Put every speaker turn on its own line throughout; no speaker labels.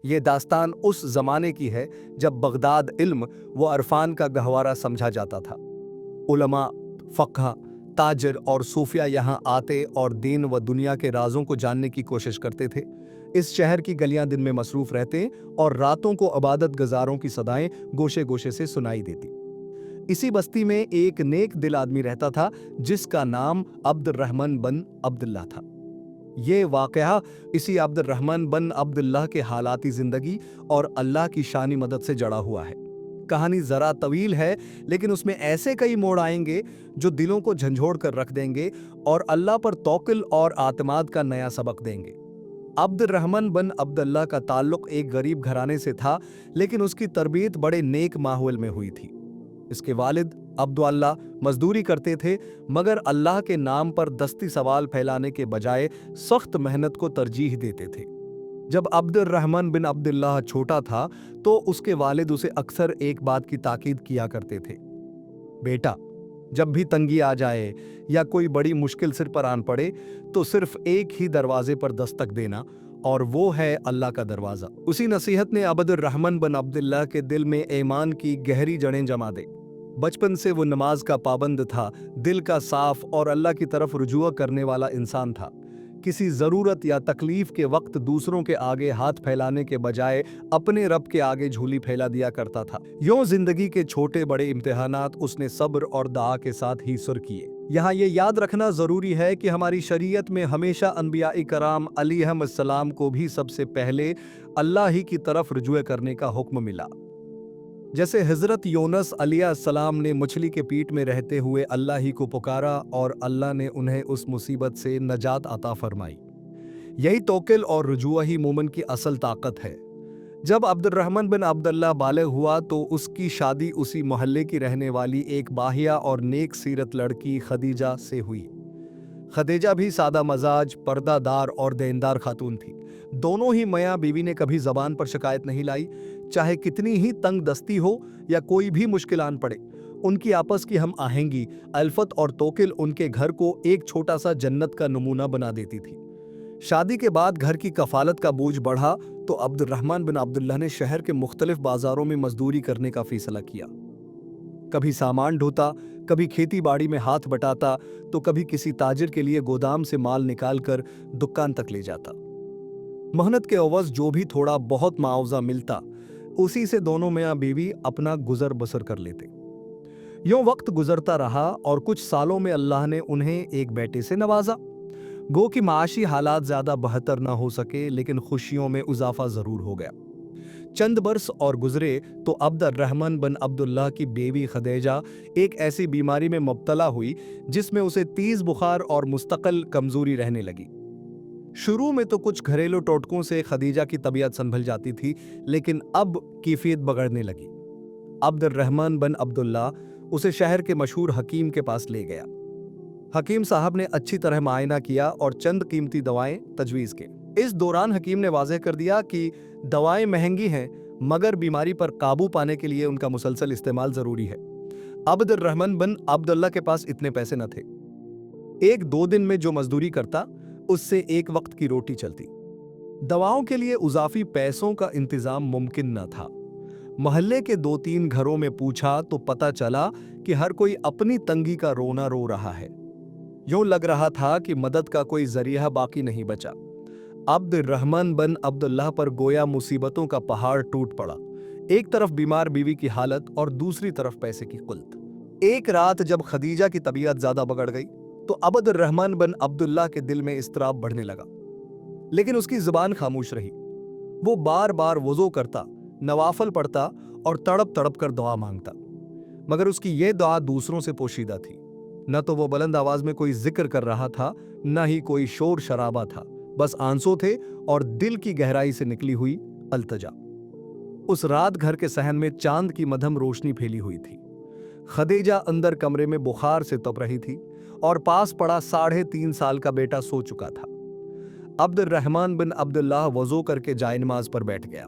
یہ داستان اس زمانے کی ہے جب بغداد علم و عرفان کا گہوارہ سمجھا جاتا تھا۔ علماء، فقہ، تاجر اور صوفیہ یہاں آتے اور دین و دنیا کے رازوں کو جاننے کی کوشش کرتے تھے۔ اس شہر کی گلیاں دن میں مصروف رہتے اور راتوں کو عبادت گزاروں کی صدائیں گوشے گوشے سے سنائی دیتی۔ اسی بستی میں ایک نیک دل آدمی رہتا تھا جس کا نام عبد الرحمن بن عبداللہ تھا۔ یہ واقعہ اسی عبد الرحمن بن عبداللہ کے حالاتی زندگی اور اللہ کی شانی مدد سے جڑا ہوا ہے۔ کہانی ذرا طویل ہے، لیکن اس میں ایسے کئی موڑ آئیں گے جو دلوں کو جھنجھوڑ کر رکھ دیں گے اور اللہ پر توکل اور اعتماد کا نیا سبق دیں گے۔ عبد الرحمن بن عبداللہ کا تعلق ایک غریب گھرانے سے تھا، لیکن اس کی تربیت بڑے نیک ماحول میں ہوئی تھی۔ اس کے والد عبد اللہ مزدوری کرتے تھے، مگر اللہ کے نام پر دستی سوال پھیلانے کے بجائے سخت محنت کو ترجیح دیتے تھے۔ جب عبد الرحمن بن عبداللہ چھوٹا تھا تو اس کے والد اسے اکثر ایک بات کی تاکید کیا کرتے تھے: بیٹا، جب بھی تنگی آ جائے یا کوئی بڑی مشکل سر پر آن پڑے تو صرف ایک ہی دروازے پر دستک دینا، اور وہ ہے اللہ کا دروازہ۔ اسی نصیحت نے عبد الرحمن بن عبداللہ کے دل میں ایمان کی گہری جڑیں جما دے۔ بچپن سے وہ نماز کا پابند تھا، دل کا صاف اور اللہ کی طرف رجوع کرنے والا انسان تھا۔ کسی ضرورت یا تکلیف کے وقت دوسروں کے آگے ہاتھ پھیلانے کے بجائے اپنے رب کے آگے جھولی پھیلا دیا کرتا تھا۔ یوں زندگی کے چھوٹے بڑے امتحانات اس نے صبر اور دعا کے ساتھ ہی سر کیے۔ یہاں یہ یاد رکھنا ضروری ہے کہ ہماری شریعت میں ہمیشہ انبیاء کرام علیہم السلام کو بھی سب سے پہلے اللہ ہی کی طرف رجوع کرنے کا حکم ملا۔ جیسے حضرت یونس علیہ السلام نے مچھلی کے پیٹ میں رہتے ہوئے اللہ ہی کو پکارا اور اللہ نے انہیں اس مصیبت سے نجات عطا فرمائی۔ یہی توکل اور رجوع ہی مومن کی اصل طاقت ہے۔ جب عبد الرحمن بن عبداللہ بالغ ہوا تو اس کی شادی اسی محلے کی رہنے والی ایک باحیہ اور نیک سیرت لڑکی خدیجہ سے ہوئی۔ خدیجہ بھی سادہ مزاج، پردہ دار اور دیندار خاتون تھی۔ دونوں ہی میاں بیوی نے کبھی زبان پر شکایت نہیں لائی، چاہے کتنی ہی تنگ دستی ہو یا کوئی بھی مشکل آن پڑے۔ ان کی آپس کی ہم آہنگی، الفت اور توکل ان کے گھر کو ایک چھوٹا سا جنت کا نمونہ بنا دیتی تھی۔ شادی کے بعد گھر کی کفالت کا بوجھ بڑھا تو عبد الرحمن بن عبداللہ نے شہر کے مختلف بازاروں میں مزدوری کرنے کا فیصلہ کیا۔ کبھی سامان ڈھوتا، کبھی کھیتی باڑی میں ہاتھ بٹاتا، تو کبھی کسی تاجر کے لیے گودام سے مال نکال کر دکان تک لے جاتا۔ محنت کے عوض جو بھی تھوڑا بہت معاوضہ ملتا، اسی سے دونوں میاں بیوی اپنا گزر بسر کر لیتے۔ یوں وقت گزرتا رہا اور کچھ سالوں میں اللہ نے انہیں ایک بیٹے سے نوازا۔ گو کہ معاشی حالات زیادہ بہتر نہ ہو سکے، لیکن خوشیوں میں اضافہ ضرور ہو گیا۔ چند برس اور گزرے تو عبد الرحمن بن عبداللہ کی بیوی خدیجہ ایک ایسی بیماری میں مبتلا ہوئی جس میں اسے تیز بخار اور مستقل کمزوری رہنے لگی۔ شروع میں تو کچھ گھریلو ٹوٹکوں سے خدیجہ کی طبیعت سنبھل جاتی تھی، لیکن اب کیفیت بگڑنے لگی۔ عبد الرحمن بن عبداللہ اسے شہر کے مشہور حکیم کے پاس لے گیا۔ حکیم صاحب نے اچھی طرح معائنہ کیا اور چند قیمتی دوائیں تجویز کی۔ اس دوران حکیم نے واضح کر دیا کہ دوائیں مہنگی ہیں، مگر بیماری پر قابو پانے کے لیے ان کا مسلسل استعمال ضروری ہے۔ عبد الرحمن بن عبداللہ کے پاس اتنے پیسے نہ تھے۔ ایک دو دن میں جو مزدوری کرتا، اس سے ایک وقت کی روٹی چلتی۔ دواؤں کے لیے اضافی پیسوں کا انتظام ممکن نہ تھا۔ محلے کے دو تین گھروں میں پوچھا تو پتہ چلا کہ ہر کوئی اپنی تنگی کا رونا رو رہا ہے۔ یوں لگ رہا تھا کہ مدد کا کوئی ذریعہ باقی نہیں بچا۔ عبد الرحمن بن عبداللہ پر گویا مصیبتوں کا پہاڑ ٹوٹ پڑا۔ ایک طرف بیمار بیوی کی حالت اور دوسری طرف پیسے کی قلت۔ ایک رات جب خدیجہ کی طبیعت زیادہ بگڑ گئی تو عبد الرحمن بن عبداللہ کے دل میں اضطراب بڑھنے لگا، لیکن اس کی زبان خاموش رہی۔ وہ بار بار وضو کرتا، نوافل پڑھتا اور تڑپ تڑپ کر دعا مانگتا، مگر اس کی یہ دعا دوسروں سے پوشیدہ تھی۔ نہ تو وہ بلند آواز میں کوئی ذکر کر رہا تھا، نہ ہی کوئی شور شرابہ تھا، بس آنسو تھے اور دل کی گہرائی سے نکلی ہوئی التجا۔ اس رات گھر کے صحن میں چاند کی مدھم روشنی پھیلی ہوئی تھی۔ خدیجہ اندر کمرے میں بخار سے تپ رہی تھی اور پاس پڑا 3.5 سال کا بیٹا سو چکا تھا۔ عبد الرحمن بن عبداللہ وضو کر کے جائے نماز پر بیٹھ گیا۔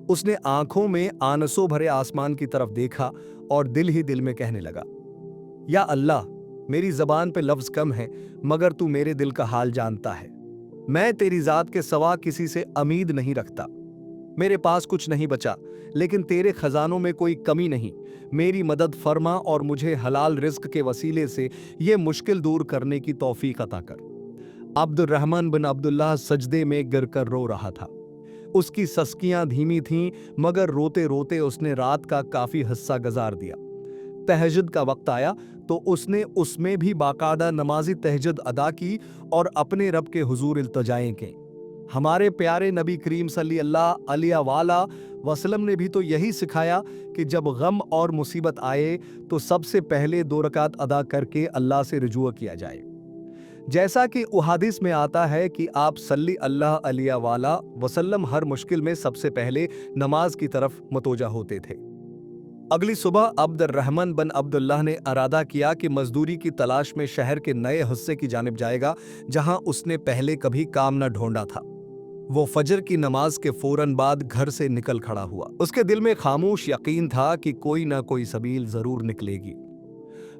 اس نے آنکھوں میں آنسوں بھرے آسمان کی طرف دیکھا اور دل ہی دل میں کہنے لگا: یا اللہ، میری زبان پہ لفظ کم ہے، مگر تو میرے دل کا حال جانتا ہے۔ میں تیری ذات کے سوا کسی سے امید نہیں رکھتا۔ मेरे पास कुछ नहीं बचा, लेकिन तेरे खजानों में कोई कमी नहीं। मेरी मदद फरमा और मुझे हलाल रिज्क के वसीले से ये मुश्किल दूर करने की तौफीक अता कर। अब्दुर्रहमान बिन अब्दुल्लाह सजदे में गिरकर रो रहा था। उसकी सस्कियां धीमी थीं, मगर रोते रोते उसने रात का काफी हिस्सा गुजार दिया। तहज्जुद का वक्त आया तो उसने उसमें भी बाकायदा नमाजी तहज्जुद अदा की और अपने रब के हुजूर इल्तिजाएं की। हमारे प्यारे नबी करीम सल्लल्लाहु अलैहि वसल्लम ने भी तो यही सिखाया कि जब गम और मुसीबत आए तो सबसे पहले 2 रकात अदा करके अल्लाह से रुजू किया जाए। जैसा कि उहादिस में आता है कि आप सल्लल्लाहु अलैहि वसल्लम हर मुश्किल में सबसे पहले नमाज की तरफ मतवज्जा होते थे। अगली सुबह अब्दुर्रहमान बिन अब्दुल्लाह ने इरादा किया कि मजदूरी की तलाश में शहर के नए हिस्से की जानिब जाएगा, जहां उसने पहले कभी काम न ढूंढा था। वो फजर की नमाज के फौरन बाद घर से निकल खड़ा हुआ। उसके दिल में खामोश यकीन था कि कोई ना कोई सबील जरूर निकलेगी।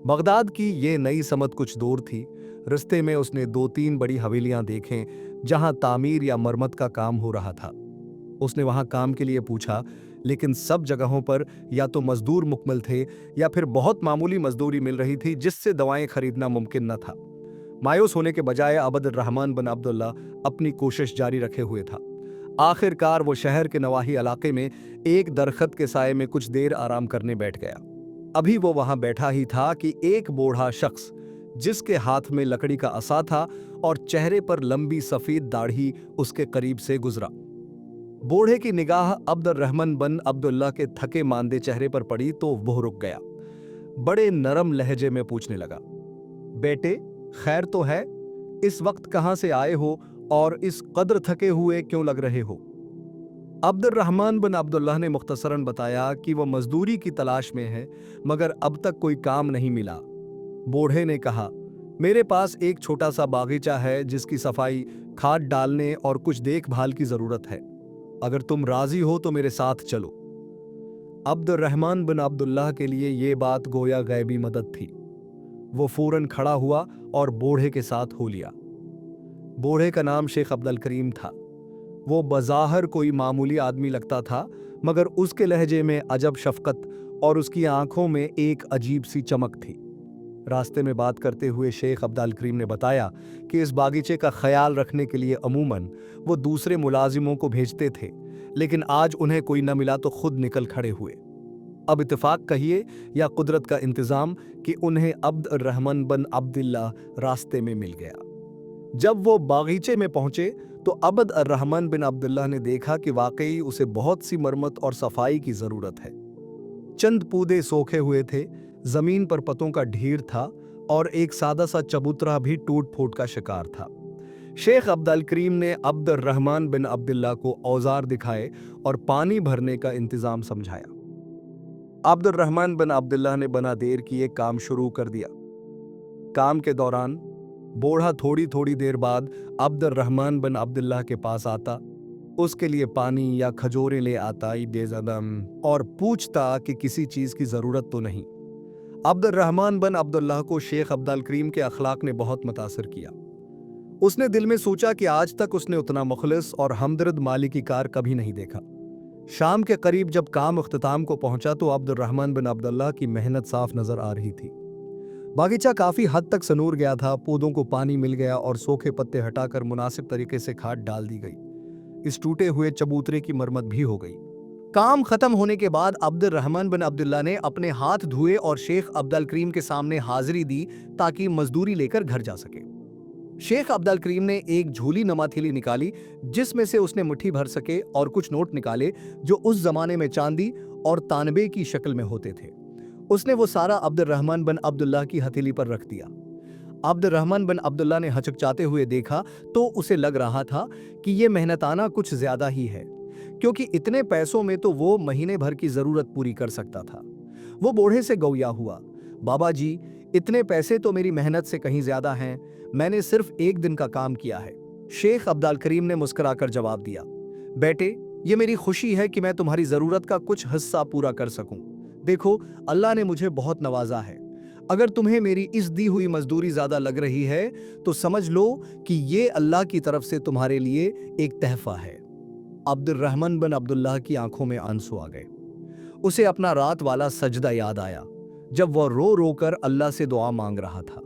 बगदाद की ये नई समत कुछ दूर थी। रास्ते में उसने 2-3 बड़ी हवेलियां देखें, जहां तामीर या मरम्मत का काम हो रहा था। उसने वहां काम के लिए पूछा, लेकिन सब जगहों पर या तो मजदूर मुकम्मल थे या फिर बहुत मामूली मजदूरी मिल रही थी, जिससे दवाएं खरीदना मुमकिन न था। मायूस होने के बजाय अब्दुर्रहमान बिन अब्दुल्ला अपनी कोशिश जारी रखे हुए था। आखिरकार वो शहर के नवाही इलाके में एक दरख्त के साए में कुछ देर आराम करने बैठ गया। अभी वो वहां बैठा ही था कि एक बूढ़ा शख्स, जिसके हाथ में लकड़ी का असा था और चेहरे पर लंबी सफेद दाढ़ी, उसके करीब से गुजरा। बूढ़े की निगाह अब्दुर्रहमान बिन अब्दुल्ला के थके मांदे चेहरे पर पड़ी तो वह रुक गया। बड़े नरम लहजे में पूछने लगा, बेटे खैर तो है? इस वक्त कहां से आए हो और इस कदर थके हुए क्यों लग रहे हो? अब्दुर्रहमान बिन अब्दुल्लाह ने मुख्तसरन बताया कि वह मजदूरी की तलाश में है, मगर अब तक कोई काम नहीं मिला। बूढ़े ने कहा, मेरे पास एक छोटा सा बागीचा है जिसकी सफाई, खाद डालने और कुछ देखभाल की जरूरत है। अगर तुम राजी हो तो मेरे साथ चलो। अब्दुर्रहमान बिन अब्दुल्लाह के लिए ये बात गोया गैबी मदद थी। वो फौरन खड़ा हुआ और बूढ़े के साथ हो लिया। बूढ़े का नाम शेख अब्दुल करीम था। वो बज़ाहिर कोई मामूली आदमी लगता था, मगर उसके लहजे में अजब शफकत और उसकी आंखों में एक अजीब सी चमक थी। रास्ते में बात करते हुए शेख अब्दुल करीम ने बताया कि इस बागीचे का ख्याल रखने के लिए अमूमन वो दूसरे मुलाजिमों को भेजते थे, लेकिन आज उन्हें कोई न मिला तो खुद निकल खड़े हुए। अब इत्तेफाक कहिए या कुदरत का इंतजाम कि उन्हें अब्दुर्रहमान बिन अब्दुल्ला रास्ते में मिल गया। जब वो बागीचे में पहुंचे तो अब्दुर्रहमान बिन अब्दुल्ला ने देखा कि वाकई उसे बहुत सी मरम्मत और सफाई की जरूरत है। चंद पौधे सूखे हुए थे, जमीन पर पत्तों का ढेर था और एक सादा सा चबूतरा भी टूट फूट का शिकार था। शेख अब्दुल करीम ने अब्दुर्रहमान बिन अब्दुल्ला को औजार दिखाए और पानी भरने का इंतजाम समझाया। अब्दुर्रहमान बिन अब्दुल्ला ने बिना देर किए काम शुरू कर दिया। काम के दौरान बूढ़ा थोड़ी थोड़ी देर बाद अब्दुर्रहमान बिन अब्दुल्ला के पास आता, उसके लिए पानी या खजूरें ले आता और पूछता कि किसी चीज की जरूरत तो नहीं। अब्दुर्रहमान बिन अब्दुल्ला को शेख अब्दुल करीम के अखलाक ने बहुत मुतासिर किया। उसने दिल में सोचा कि आज तक उसने उतना मुखलिस और हमदर्द माली की कार कभी नहीं देखा। शाम के करीब जब काम अख्तिताम को पहुंचा तो अब्दुर्रहमान बिन अब्दुल्ला की मेहनत साफ नजर आ रही थी। बागीचा काफी हद तक सनूर गया था, पौधों को पानी मिल गया और सूखे पत्ते हटाकर मुनासिब तरीके से खाद डाल दी गई। इस टूटे हुए चबूतरे की मरम्मत भी हो गई। काम खत्म होने के बाद अब्दुर्रहमान बिन अब्दुल्ला ने अपने हाथ धोए और शेख अब्दुल करीम के सामने हाजिरी दी ताकि मजदूरी लेकर घर जा सके। शेख अब्दुल करीम ने एक झोली नमा थैली निकाली, जिसमें से उसने मुट्ठी भर सके और कुछ नोट निकाले जो उस जमाने में चांदी और तानबे की शक्ल में होते थे। उसने वो सारा अब्दुर्रहमान बिन अब्दुल्ला की हथेली पर रख दिया। अब्दुर्रहमान बिन अब्दुल्ला ने हचकचाते हुए देखा तो उसे लग रहा था कि ये मेहनताना कुछ ज्यादा ही है, क्योंकि इतने पैसों में तो वो महीने भर की जरूरत पूरी कर सकता था। वो बूढ़े से गौया हुआ, बाबा जी, इतने पैसे तो मेरी मेहनत से कहीं ज्यादा हैं, मैंने सिर्फ एक दिन का काम किया है। शेख अब्दुल करीम ने मुस्कुराकर जवाब दिया, बेटे, ये मेरी खुशी है कि मैं तुम्हारी जरूरत का कुछ हिस्सा पूरा कर सकूं। देखो, अल्लाह ने मुझे बहुत नवाजा है। अगर तुम्हें मेरी इस दी हुई मजदूरी ज्यादा लग रही है तो समझ लो कि ये अल्लाह की तरफ से तुम्हारे लिए एक तहफा है। अब्दुर्रहमान बिन अब्दुल्लाह की आंखों में आंसू आ गए। उसे अपना रात वाला सजदा याद आया, जब वह रो रो कर अल्लाह से दुआ मांग रहा था।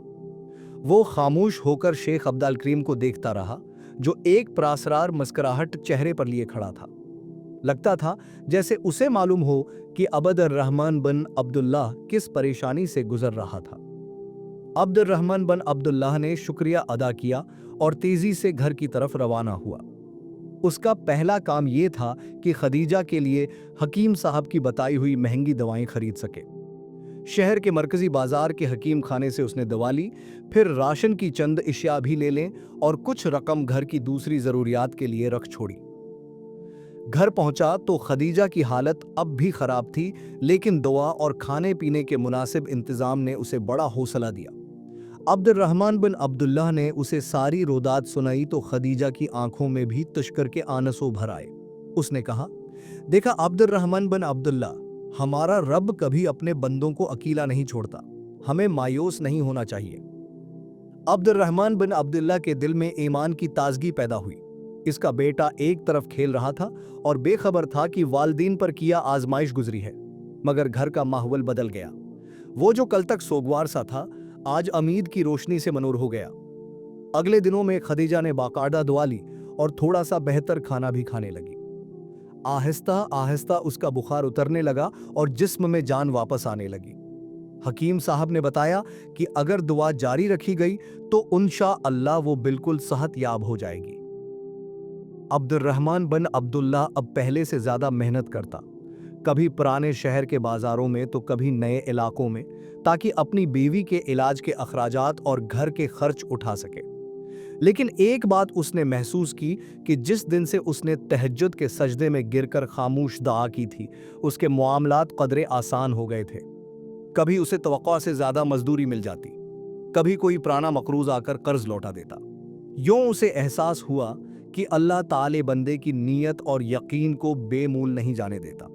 वो खामोश होकर शेख अब्दुल करीम को देखता रहा, जो एक प्रासरार मुस्कुराहट चेहरे पर लिए खड़ा था। लगता था जैसे उसे मालूम हो कि अब्दुर्रहमान बिन अब्दुल्लाह किस परेशानी से गुजर रहा था। अब्दुर्रहमान बिन अब्दुल्लाह ने शुक्रिया अदा किया और तेजी से घर की तरफ रवाना हुआ। उसका पहला काम यह था कि खदीजा के लिए हकीम साहब की बताई हुई महंगी दवाएं खरीद सके। शहर के मरकजी बाजार के हकीम खाने से उसने दवा ली, फिर राशन की चंद इशिया भी ले लें और कुछ रकम घर की दूसरी जरूरियात के लिए रख छोड़ी। घर पहुंचा तो खदीजा की हालत अब भी खराब थी, लेकिन दुआ और खाने पीने के मुनासिब इंतजाम ने उसे बड़ा हौसला दिया। अब्दुर्रहमान बिन अब्दुल्लाह ने उसे सारी रोदात सुनाई तो खदीजा की आंखों में भी तुश्कर के आंसू भर आए। उसने कहा, देखा अब्दुर्रहमान बिन अब्दुल्लाह, हमारा रब कभी अपने बंदों को अकेला नहीं छोड़ता, हमें मायूस नहीं होना चाहिए। अब्दुर्रहमान बिन अब्दुल्लाह के दिल में ईमान की ताजगी पैदा हुई। इसका बेटा एक तरफ खेल रहा था और बेखबर था कि वालिदैन पर किया आजमाइश गुजरी है, मगर घर का माहौल बदल गया। वो जो कल तक सोगवार सा था, आज उम्मीद की रोशनी से मनूर हो गया। अगले दिनों में खदीजा ने बाकायदा दुआ ली और थोड़ा सा बेहतर खाना भी खाने लगी। आहिस्ता आहिस्ता उसका बुखार उतरने लगा और जिस्म में जान वापस आने लगी। हकीम साहब ने बताया कि अगर दुआ जारी रखी गई तो इंशाअल्लाह वो बिल्कुल सेहत याब हो जाएगी। अब्दुर्रहमान बिन अब्दुल्लाह अब पहले से ज्यादा मेहनत करता, कभी पुराने शहर के बाजारों में तो कभी नए इलाकों में, ताकि अपनी बीवी के इलाज के अखराजात और घर के खर्च उठा सके। लेकिन एक बात उसने महसूस की कि जिस दिन से उसने तहज्जुद के सजदे में गिरकर खामोश दुआ की थी, उसके मामलात कदरे आसान हो गए थे। कभी उसे तवक्को से ज्यादा मजदूरी मिल जाती, कभी कोई पुराना मकरूज आकर कर्ज लौटा देता। यूं उसे एहसास हुआ कि अल्लाह ताले बंदे की नीयत और यकीन को बेमूल नहीं जाने देता।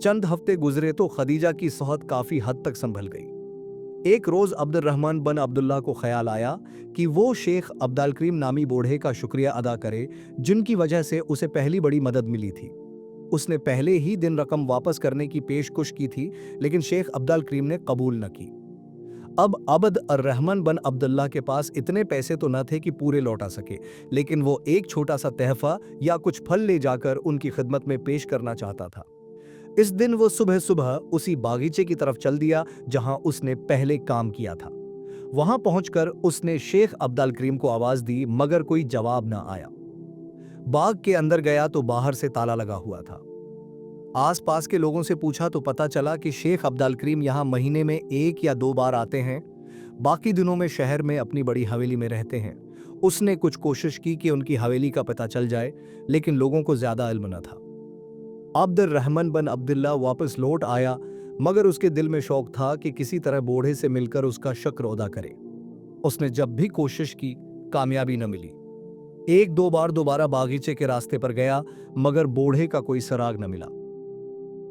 चंद हफ्ते गुजरे तो खदीजा की सेहत काफी हद तक संभल गई। एक रोज अब्दुर्रहमान बिन अब्दुल्लाह को ख्याल आया कि वो शेख अब्दुल करीम नामी बूढ़े का शुक्रिया अदा करे, जिनकी वजह से उसे पहली बड़ी मदद मिली थी। उसने पहले ही दिन रकम वापस करने की पेशकश की थी, लेकिन शेख अब्दुल करीम ने कबूल न की। अब अब्दुर्रहमान बिन अब्दुल्लाह के पास इतने पैसे तो न थे कि पूरे लौटा सके, लेकिन वो एक छोटा सा तहफा या कुछ फल ले जाकर उनकी खिदमत में पेश करना चाहता था। इस दिन वो सुबह सुबह उसी बागीचे की तरफ चल दिया जहां उसने पहले काम किया था। वहां पहुंचकर उसने शेख अब्दुल करीम को आवाज दी, मगर कोई जवाब ना आया। बाग के अंदर गया तो बाहर से ताला लगा हुआ था। आसपास के लोगों से पूछा तो पता चला कि शेख अब्दुल करीम यहाँ महीने में 1 या 2 बार आते हैं, बाकी दिनों में शहर में अपनी बड़ी हवेली में रहते हैं। उसने कुछ कोशिश की कि उनकी हवेली का पता चल जाए, लेकिन लोगों को ज्यादा इल्म न था। अब्दुर्रहमान बिन अब्दुल्लाह वापस लौट आया, मगर उसके दिल में शौक था कि किसी तरह बूढ़े से मिलकर उसका शुक्र अदा करे। उसने जब भी कोशिश की, कामयाबी न मिली। 1-2 बार दोबारा बागीचे के रास्ते पर गया, मगर बूढ़े का कोई सुराग न मिला।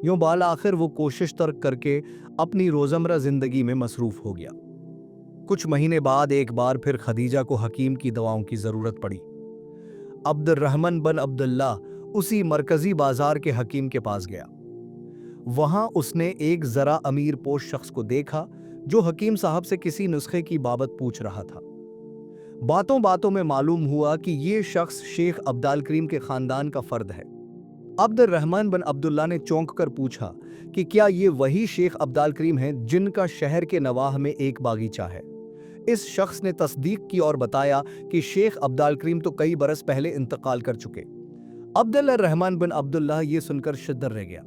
यूं बाल आखिर वो कोशिश तर्क करके अपनी रोजमर्रा जिंदगी में मसरूफ हो गया। कुछ महीने बाद एक बार फिर खदीजा को हकीम की दवाओं की जरूरत पड़ी। अब्दुर्रहमान बिन अब्दुल्लाह उसी मरकजी बाजार के हकीम के पास गया। वहां उसने एक जरा अमीर पोश शख्स को देखा, जो हकीम साहब से किसी नुस्खे की बाबत पूछ रहा था। बातों बातों में मालूम हुआ कि ये शख्स शेख अब्दुल करीम के खानदान का फर्द है। अब्दुर्रहमान बिन अब्दुल्लाह ने चौंक कर पूछा कि क्या ये वही शेख अब्दुल करीम हैं जिनका शहर के नवाह में एक बागीचा है। इस शख्स ने तस्दीक की और बताया कि शेख अब्दुल करीम तो कई बरस पहले इंतकाल कर चुके। अब्दुर्रहमान बिन अब्दुल्लाह ये सुनकर शिद्दत रह गया।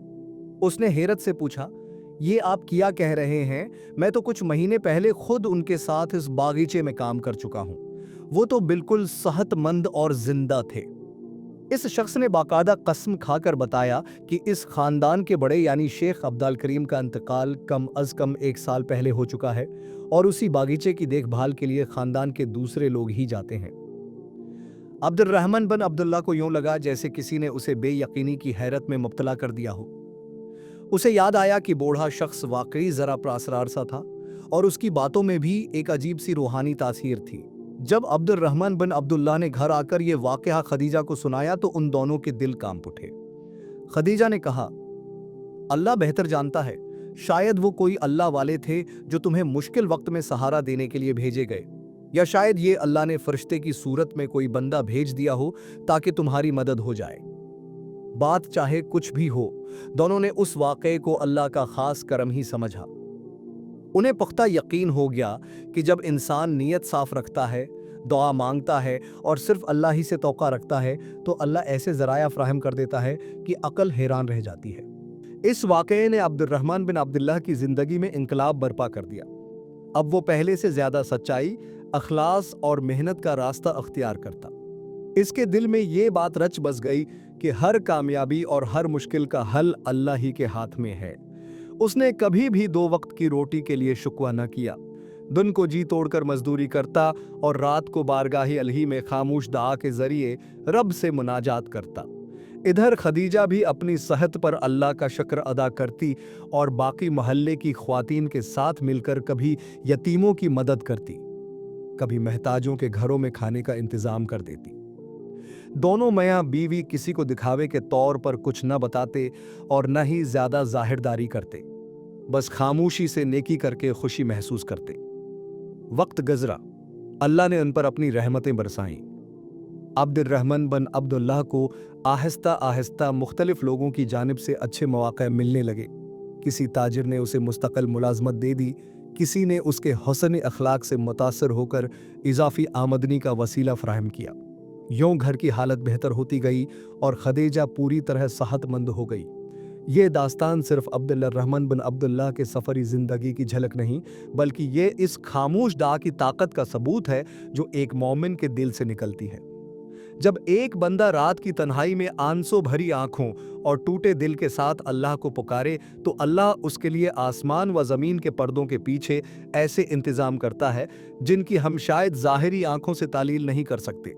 उसने हैरत से पूछा, ये आप क्या कह रहे हैं? मैं तो कुछ महीने पहले खुद उनके साथ इस बागीचे में काम कर चुका हूं। वो तो बिल्कुल सेहतमंद और जिंदा थे। इस शख्स ने बाकायदा कसम खाकर बताया कि इस खानदान के बड़े यानी शेख अब्दुल करीम का इंतकाल कम अज कम 1 साल पहले हो चुका है और उसी बागीचे की देखभाल के लिए खानदान के दूसरे लोग ही जाते हैं। अब्दुर्रहमान बिन अब्दुल्लाह को यूं लगा जैसे किसी ने उसे बेयकीनी की हैरत में मुब्तला कर दिया हो। उसे याद आया कि बूढ़ा शख्स वाकई जरा प्रासरार सा था और उसकी बातों में भी एक अजीब सी रूहानी तासीर थी। जब अब्दुर्रहमान बिन अब्दुल्लाह ने घर आकर ये वाक़या खदीजा को सुनाया तो उन दोनों के दिल कांप उठे। खदीजा ने कहा, अल्लाह बेहतर जानता है, शायद वो कोई अल्लाह वाले थे जो तुम्हें मुश्किल वक्त में सहारा देने के लिए भेजे गए, या शायद ये अल्लाह ने फरिश्ते की सूरत में कोई बंदा भेज दिया हो ताकि तुम्हारी मदद हो जाए। बात चाहे कुछ भी हो, दोनों ने उस वाक़े को अल्लाह का खास करम ही समझा। उन्हें पुख्ता यकीन हो गया कि जब इंसान नीयत साफ रखता है, दुआ मांगता है और सिर्फ अल्लाह ही से तौक़ा रखता है तो अल्लाह ऐसे ज़राया फ़राहम कर देता है कि अक़ल हैरान रह जाती है। इस वाक़ये ने अब्दुर्रहमान बिन अब्दुल्लाह की ज़िंदगी में इनकलाब बर्पा कर दिया। अब वो पहले से ज़्यादा सच्चाई, अखलास और मेहनत का रास्ता अख्तियार करता। इसके दिल में ये बात रच बस गई कि हर कामयाबी और हर मुश्किल का हल अल्लाह ही के हाथ में है। उसने कभी भी 2 वक्त की रोटी के लिए शुक्वा न किया। दिन को जी तोड़कर मजदूरी करता और रात को बारगाही अलही में खामोश दुआ के जरिए रब से मुनाजात करता। इधर खदीजा भी अपनी सेहत पर अल्लाह का शुक्र अदा करती और बाकी मोहल्ले की ख्वातीन के साथ मिलकर कभी यतीमों की मदद करती, कभी महताजों के घरों में खाने का इंतजाम कर देती। दोनों मियाँ बीवी किसी को दिखावे के तौर पर कुछ न बताते और न ही ज्यादा जाहिरदारी करते, बस खामोशी से नेकी करके खुशी महसूस करते। वक्त गुज़रा, अल्लाह ने उन पर अपनी रहमतें बरसाईं। अब्दुर्रहमान बिन अब्दुल्लाह को आहिस्ता आहिस्ता मुख्तलिफ लोगों की जानिब से अच्छे मौक़े मिलने लगे। किसी ताजिर ने उसे मुस्तकिल मुलाजमत दे दी, किसी ने उसके हुस्न अखलाक से मुतासर होकर इजाफी आमदनी का वसीला फराहम किया। यूं घर की हालत बेहतर होती गई और खदीजा पूरी तरह सेहतमंद हो गई। ये दास्तान सिर्फ अब्दुर्रहमान बिन अब्दुल्लाह के सफ़री ज़िंदगी की झलक नहीं, बल्कि ये इस खामोश दुआ की ताकत का सबूत है जो एक मोमिन के दिल से निकलती है। जब एक बंदा रात की तन्हाई में आंसू भरी आंखों और टूटे दिल के साथ अल्लाह को पुकारे तो अल्लाह उसके लिए आसमान व ज़मीन के पर्दों के पीछे ऐसे इंतज़ाम करता है जिनकी हम शायद ज़ाहिरी आंखों से तालील नहीं कर सकते।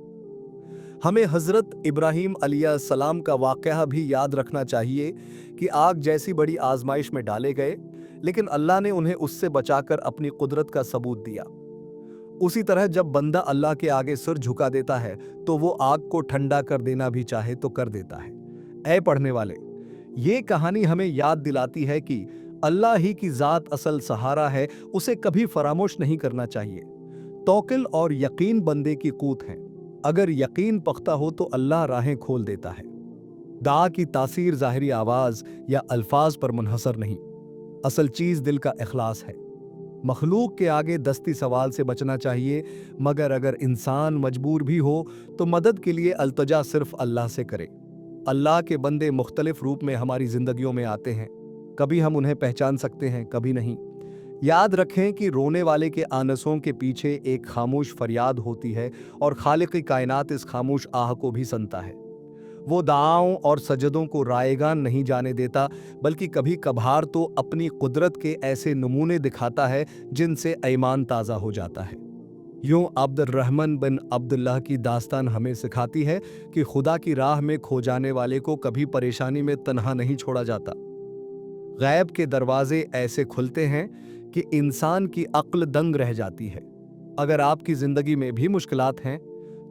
हमें हज़रत इब्राहीम अलैहिस्सलाम का वाक़या भी याद रखना चाहिए कि आग जैसी बड़ी आजमाइश में डाले गए, लेकिन अल्लाह ने उन्हें उससे बचाकर अपनी कुदरत का सबूत दिया। उसी तरह जब बंदा अल्लाह के आगे सिर झुका देता है तो वो आग को ठंडा कर देना भी चाहे तो कर देता है। ऐ पढ़ने वाले, ये कहानी हमें याद दिलाती है कि अल्लाह ही की ज़ात असल सहारा है, उसे कभी फरामोश नहीं करना चाहिए। तौक्ल और यकीन बंदे की क़ूत हैं। अगर यकीन पख्ता हो तो अल्लाह राहें खोल देता है। दुआ की तासीर ज़ाहिरी आवाज़ या अल्फाज पर मुनहसर नहीं, असल चीज़ दिल का इखलास है। मखलूक के आगे दस्ती सवाल से बचना चाहिए, मगर अगर इंसान मजबूर भी हो तो मदद के लिए अल्तजा सिर्फ अल्लाह से करे। अल्लाह के बंदे मुख्तलिफ रूप में हमारी ज़िंदगियों में आते हैं, कभी हम उन्हें पहचान सकते हैं, कभी नहीं। याद रखें कि रोने वाले के आनसों के पीछे एक खामोश फरियाद होती है और खालिक़ कायनात इस खामोश आह को भी सुनता है। वो दुआओं और सजदों को रायगान नहीं जाने देता, बल्कि कभी कभार तो अपनी कुदरत के ऐसे नमूने दिखाता है जिनसे ईमान ताज़ा हो जाता है। यूं अब्दुर्रहमान बिन अब्दुल्लाह की दास्तान हमें सिखाती है कि खुदा की राह में खो जाने वाले को कभी परेशानी में तन्हा नहीं छोड़ा जाता। गैब के दरवाजे ऐसे खुलते हैं कि इंसान की अक्ल दंग रह जाती है। अगर आपकी ज़िंदगी में भी मुश्किलात हैं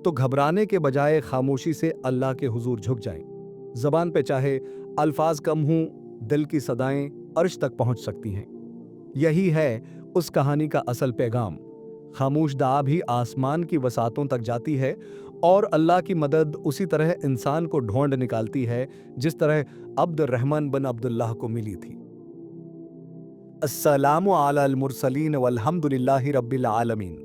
तो घबराने के बजाय खामोशी से अल्लाह के हुजूर झुक जाएं। ज़बान पे चाहे अल्फाज कम हों, दिल की सदाएं अर्श तक पहुंच सकती हैं। यही है उस कहानी का असल पैगाम। खामोश दुआ भी आसमान की वसातों तक जाती है और अल्लाह की मदद उसी तरह इंसान को ढूंढ निकालती है जिस तरह अब्दुर्रहमान बिन अब्दुल्लाह को मिली थी। अस्सलामु अलल मुरसलीन वल्हम्दुलिल्लाहि रब्बिल आलमीन।